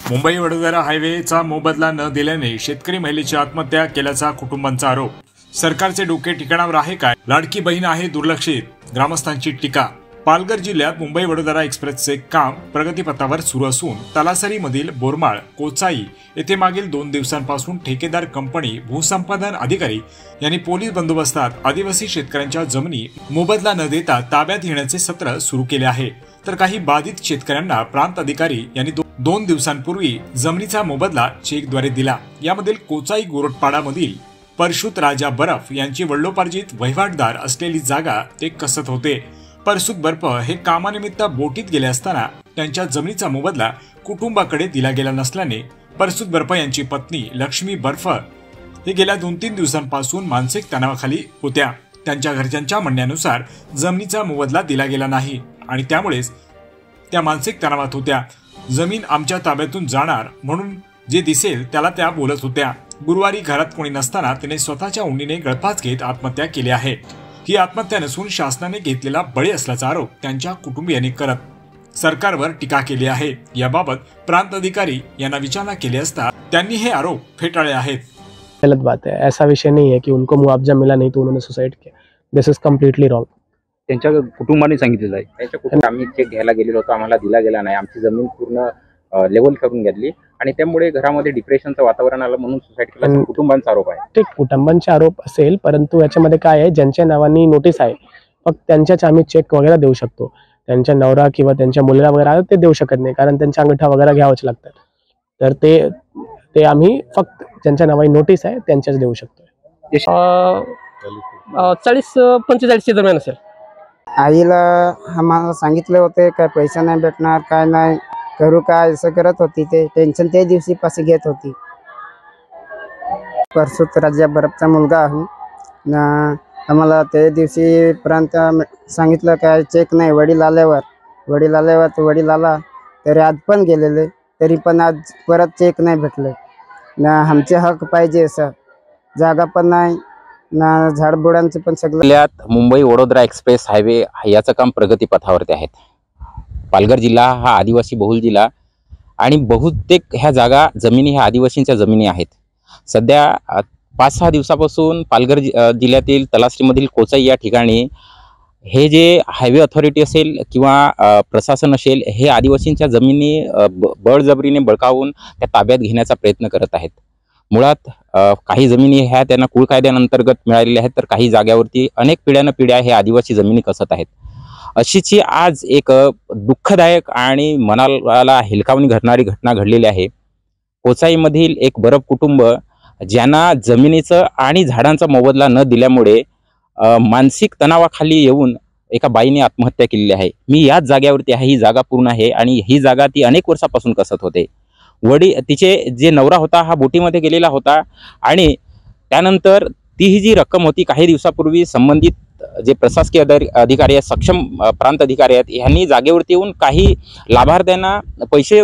मुंबई वडोदरा हायवेचा मोबदला न दिल्याने शेतकरी महिलेची आत्महत्या केल्याचा कुटुंबांचा आरोप। सरकारचे डोके ठिकाणावर आहे काय? लाडकी बहीण आहे दुर्लक्षित, ग्रामस्थांची टीका। पालघर जिल्ह्यात मुंबई वडोदरा एक्सप्रेसचे काम प्रगतीपथावर सुरू असून तलासरीमधील बोरमाळ कोचाई येथे मागील 2 दिवसांपासून ठेकेदार कंपनी भूसंपादन अधिकारी यांनी पोलीस बंदोबस्तात आदिवासी शेतकऱ्यांच्या जमिनी मोबदला न देता ताब्यात घेण्याचे सत्र सुरू केले आहे। तर काही बाधित शेतकऱ्यांना प्रांत अधिकारी यांनी 2 दिवसांपूर्वी जमिनीचा मोबदला चेकद्वारे दिला। यामधील कोचाई गोरटपाडामधील परशुत राजा बर्फ यांची वडिलोपार्जित वहिवाटदार असलेली जागा ते कसत होते। परशुत बर्फ हे कामानिमित्त बोटीत गेले असताना त्यांच्या जमिनीचा मोबदला कुटुंबाकडे दिला गेला नसल्याने परशुत बर्फ यांची पत्नी लक्ष्मी बर्फ हे गेल्या 2-3 दिवसांपासून मानसिक तणावाखाली होत्या। त्यांच्या घरच्यांच्या म्हणण्यानुसार जमिनीचा मोबदला दिला गेला नाही आणि त्यामुळेच त्या मानसिक तणावात होत्या। जमीन आमच्या ताब्यातून जाणार म्हणून जे दिसेल त्याला त्या बोलत होत्या। गुरुवारी घरात कोणी नसताना तिने स्वतःच्या उंडीने गळफास घेत आत्महत्या केली आहे। ही आत्महत्या नसून शासनाने घेतलेला बळी असल्याचा आरोप त्यांच्या कुटुंबियांनी करत सरकारवर टीका केली आहे। याबाबत प्रांत अधिकारी यांना विचारणा केली असता त्यांनी हे आरोप फेटाळले आहेत। गलत बात है, ऐसा विषय नहीं है कि उनको मुआवजा मिला नहीं तो उन्होंने सुसाइड किया। This is completely wrong. त्यांच्या कुटुंबाने सांगितलेलं आहे, त्यांच्या कुटुंबात आम्ही चेक घ्यायला गेलेलो होतो, आम्हाला दिला गेला नाही, आमची जमीन पूर्ण लेवल करून घेतली आणि त्यामुळे घरामध्ये डिप्रेशनचं वातावरण आलं म्हणून सुसाइड केलं कुटुंबांचा आरोप आहे। ठीक, कुटुंबांचे आरोप असेल, परंतु याच्यामध्ये काय आहे, ज्यांच्या नावानी नोटीस आहे फक्त त्यांच्याच आम्ही चेक वगैरे देऊ शकतो। त्यांच्या नवरा किंवा त्यांच्या मुलगा वगैरे ते देऊ शकत नाही, कारण त्यांच्या अंगठा वगैरे घ्यावंच लागतात। तर ते आम्ही फक्त ज्यांच्या नावानी नोटीस आहे त्यांच्याच देऊ शकतो। 40-45 दरम्यान असेल। आईला आम्हाला सांगितले होते काय पैसा नाही भेटणार, काय नाही करू, काय असं करत होती। ते टेन्शन त्या दिवशी पाशी घेत होती। परशुत राजा बर्फचा मुलगा आहे ना, आम्हाला त्या दिवशी पर्यंत सांगितलं काय चेक नाही, वडील आल्यावर वडील आला तरी आज पण गेलेले, तरी पण आज परत चेक नाही भेटले ना। आमचे हक पाहिजे, असं जागा पण नाही ना, झाडबुडांचं पण सगळं। मुंबई वडोदरा एक्सप्रेस हायवे याचं काम प्रगतीपथावरती आहेत। पालघर जिल्हा हा आदिवासी बहुल जिल्हा आणि बहुतेक ह्या जागा जमिनी ह्या आदिवासींच्या जमिनी आहेत। सध्या 5-6 दिवसापासून पालघर जिल्ह्यातील तलासरीमधील कोचाई या ठिकाणी हे जे हायवे अथॉरिटी असेल किंवा प्रशासन असेल, हे आदिवासींच्या जमिनी बळजबरीने बळकावून त्या ताब्यात घेण्याचा प्रयत्न करत आहेत। मुळात काही जमिनी ह्या त्यांना कुळ कायद्याअंतर्गत मिळालेल्या आहेत, तर काही जाग्यावरती अनेक पिढ्या हे आदिवासी जमिनी कसत आहेत। अशीची आज एक दुःखदायक आणि मनाला हेलकावणी घडणारी घटना घडलेली आहे। कोचाईमधील एक बर्फ कुटुंब ज्यांना जमिनीचं आणि झाडांचा मोबदला न दिल्यामुळे मानसिक तणावाखाली येऊन एका बाईने आत्महत्या केलेली आहे। मी याच जागेवरती आहे, ही जागा पूर्ण आहे आणि ही जागा ती अनेक वर्षापासून कसत होते। तिचे जे नवरा होता हा बोटीमध्ये गेलेला होता आणि त्यानंतर ती ही जी रक्कम होती काही दिवसापूर्वी संबंधित जे प्रशासकीय अधिकारी आहेत, सक्षम प्रांत अधिकारी आहेत, यांनी जागेवरती येऊन काही लाभार्थ्यांना पैसे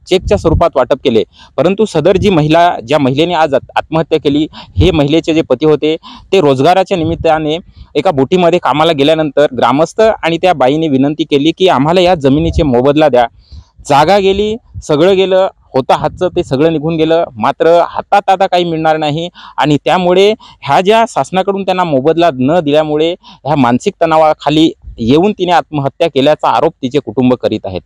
चेकच्या स्वरूपात वाटप केले। परंतु सदर ज्या महिलेने आज आत्महत्या केली, हे महिलेचे जे पती होते ते रोजगाराच्या निमित्ताने एका बोटीमध्ये कामाला गेल्यानंतर ग्रामस्थ आणि त्या बाईने विनंती केली की आम्हाला या जमिनीचे मोबदला द्या। जागा गेली, सगळं गेलं, होता हातचं ते सगळं निघून गेलं, मात्र हातात आता काही मिळणार नाही आणि त्यामुळे ह्या ज्या शासनाकडून त्यांना मोबदला न दिल्यामुळे ह्या मानसिक तणावाखाली येऊन तिने आत्महत्या केल्याचा आरोप तिचे कुटुंब करीत आहेत।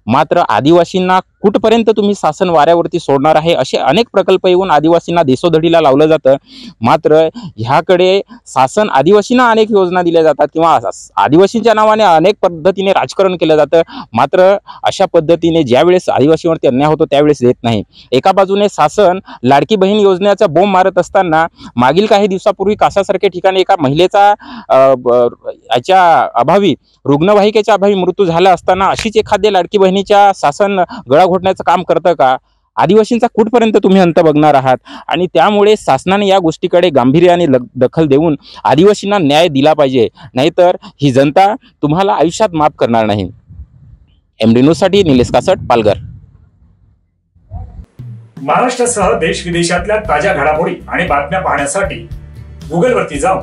मात्र आदिवासींना कुठपर्यंत तुम्ही शासन वाऱ्यावरती सोडणार आहे, असे अनेक प्रकल्प येऊन आदिवासींना देशोधडीला लावलं जातं, मात्र ह्याकडे शासन आदिवासींना अनेक योजना दिल्या जातात किंवा आदिवासींच्या नावाने अनेक पद्धतीने राजकारण केलं जातं, मात्र अशा पद्धतीने ज्यावेळेस आदिवासींवरती अन्याय होतो त्यावेळेस देत नाही। एका बाजूने शासन लाडकी बहीण योजनेचा बोंब मारत असताना मागील काही दिवसापूर्वी कासासारख्या ठिकाणी एका महिलेचा याच्या अभावी रुग्णवाहिकेच्या अभावी मृत्यू झाला असताना अशीच एखाद्या लाडकी बहिणीच्या शासन गळा घोटण्याचं काम करतं का? आदिवासींचा कुठपर्यंत तुम्ही अंत बघणार आहात? आणि त्यामुळे शासनाने या गोष्टीकडे गांभीर्याने दखल देऊन आदिवासींना न्याय दिला पाहिजे, नाहीतर ही जनता तुम्हाला आयुष्यात माफ करणार नाही। एमडी न्यूजसाठी निलेश कासट, पालघर। महाराष्ट्रासह देश विदेशातल्या ताज्या घडामोडी आणि बातम्या पाहण्यासाठी गुगलवरती जाऊन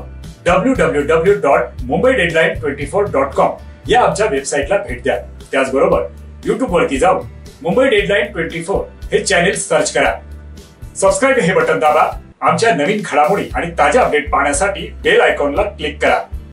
www.mumbai-24.com या आमच्या वेबसाईटला भेट द्या। त्याचबरोबर YouTube वरती जाऊन मुंबई डेडलाईन 24 हे चॅनेल सर्च करा. सबस्क्राईब हे बटन दाबा. आमच्या नवीन घडामोडी आणि ताज्या अपडेट पाहण्यासाठी बेल आयकॉनला क्लिक करा.